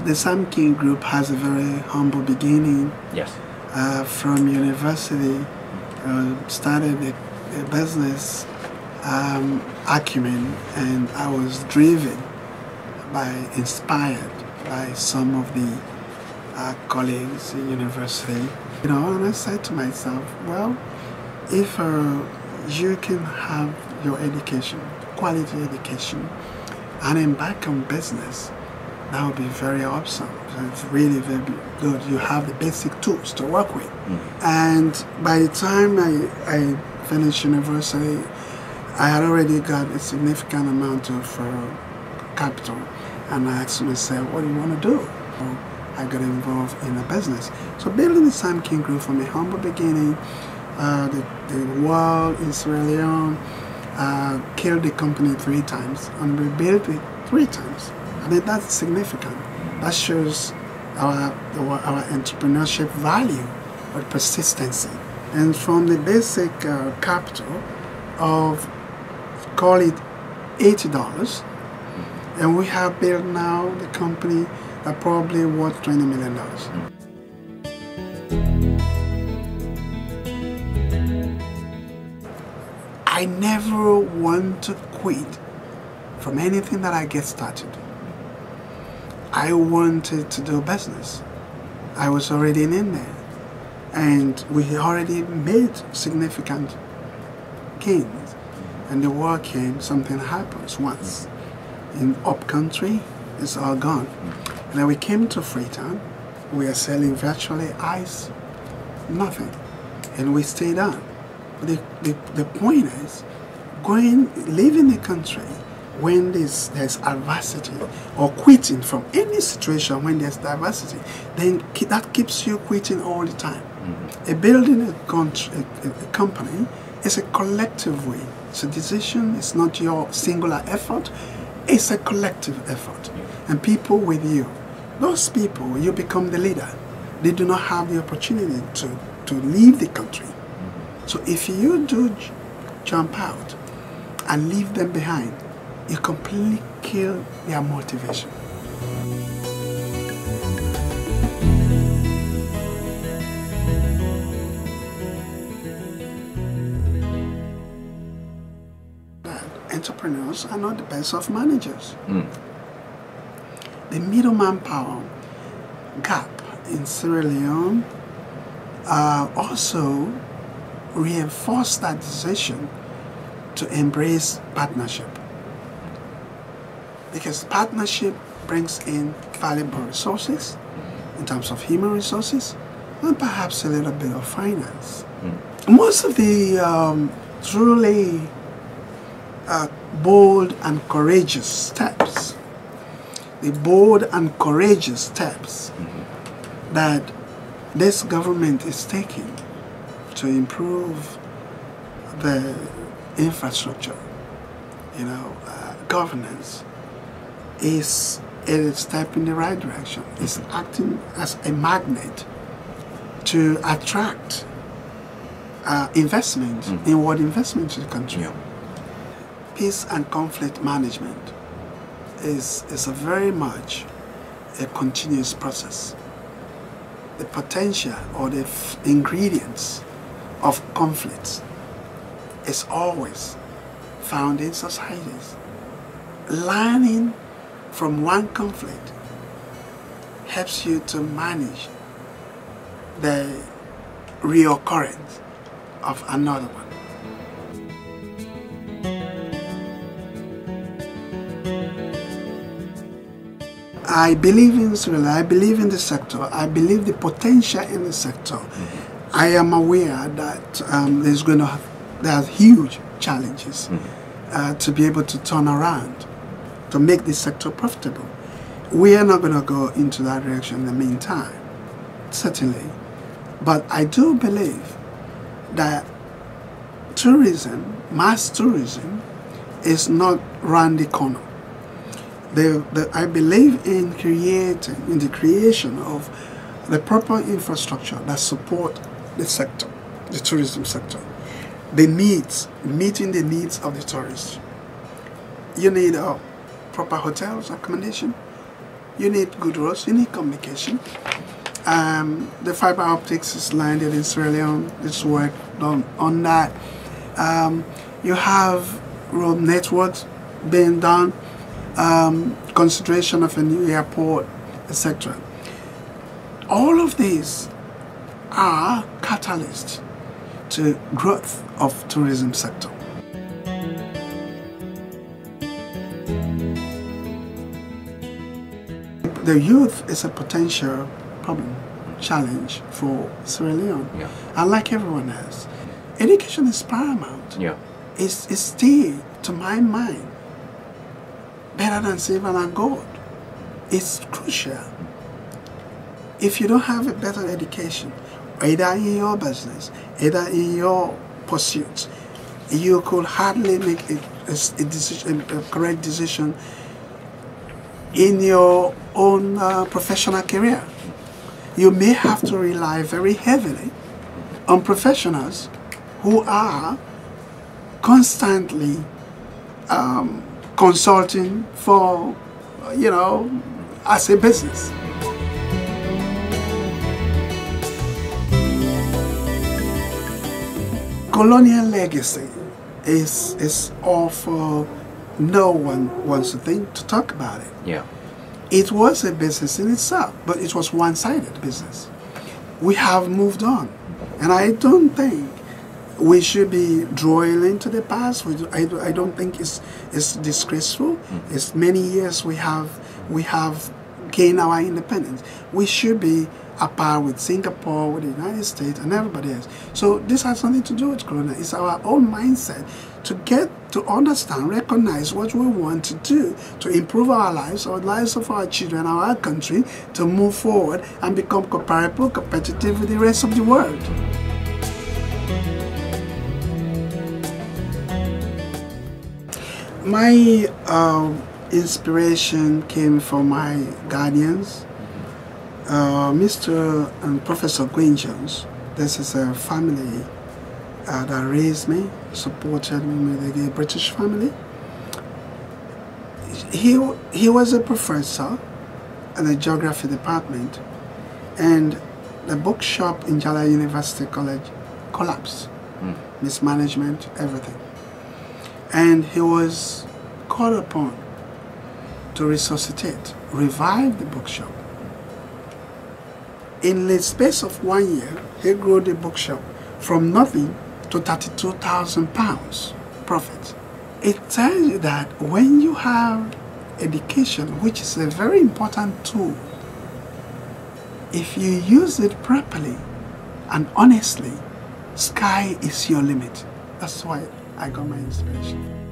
The Sam King Group has a very humble beginning. Yes. From university, started a business acumen, and I was driven inspired by some of the colleagues in university. You know, and I said to myself, well, if you can have your education, quality education, and embark on business, that would be very awesome. It's really very good. You have the basic tools to work with. And by the time I finished university, I had already got a significant amount of capital. And I asked myself, what do you want to do? So I got involved in a business. So building the Sam King Group from a humble beginning, the war in Sierra Leone killed the company 3 times and rebuilt it 3 times. I mean, that's significant. That shows our entrepreneurship value or persistency. And from the basic capital of, call it $80, and we have built now the company that probably worth $20 million. I never want to quit from anything that I get started. I wanted to do business. I was already in there, and we already made significant gains. And the war came, something happens once. In up country, it's all gone. And then we came to Freetown. We are selling virtually ice, nothing. And we stayed on. But the point is, leaving the country when there's adversity, or quitting from any situation when there's diversity, then that keeps you quitting all the time. Building a company is a collective way. It's a decision. It's not your singular effort. It's a collective effort. And people with you, those people, you become the leader. They do not have the opportunity to leave the country. So if you do jump out and leave them behind, you completely kill their motivation. Entrepreneurs are not the best of managers. The middle manpower gap in Sierra Leone also reinforced that decision to embrace partnership. Because partnership brings in valuable resources in terms of human resources and perhaps a little bit of finance. Most of the truly bold and courageous steps, that this government is taking to improve the infrastructure, governance, is a step in the right direction. It's acting as a magnet to attract investment, inward investment to the country. Peace and conflict management is a very much a continuous process. The potential or the ingredients of conflicts is always found in societies. Learning from one conflict helps you to manage the reoccurrence of another one. I believe in Sierra, I believe in the sector, I believe the potential in the sector. I am aware that there are huge challenges to be able to turn around, to make this sector profitable. We are not going to go into that direction in the meantime, certainly. But I do believe that tourism, mass tourism, is not round the corner. I believe in the creation of the proper infrastructure that support the sector, the tourism sector. Meeting the needs of the tourists. You need proper hotels, accommodation. You need good roads. You need communication. The fiber optics is landed in Sierra Leone. It's work done on that. You have road networks being done, consideration of a new airport, etc. All of these are catalysts to growth of tourism sector. The youth is a potential problem, challenge for Sierra Leone. Yeah. Unlike everyone else, education is paramount. Yeah. It's still, to my mind, better than silver and gold. It's crucial. If you don't have a better education, either in your business, either in your pursuits, you could hardly make a correct decision in your own professional career. You may have to rely very heavily on professionals who are constantly consulting for, as a business. Colonial legacy is awful. No one wants to talk about it. Yeah. It was a business in itself, but it was one-sided business. We have moved on, and I don't think we should be drawing into the past. I don't think it's disgraceful. It's many years we have gained our independence. We should be at par with Singapore, with the United States, and everybody else. So this has nothing to do with Corona. It's our own mindset to get to understand, recognize what we want to do to improve our lives of our children, our country, to move forward and become comparable, competitive with the rest of the world. My inspiration came from my guardians, Mr. and Professor Gwyn Jones. This is a family that raised me, supported me with the British family. He was a professor in the geography department, and the bookshop in Jala University College collapsed. Mismanagement, everything. And he was called upon to resuscitate, revive the bookshop. In the space of 1 year, he grew the bookshop from nothing to £32,000 profit. It tells you that when you have education, which is a very important tool, if you use it properly and honestly, sky is your limit. That's why I got my inspiration.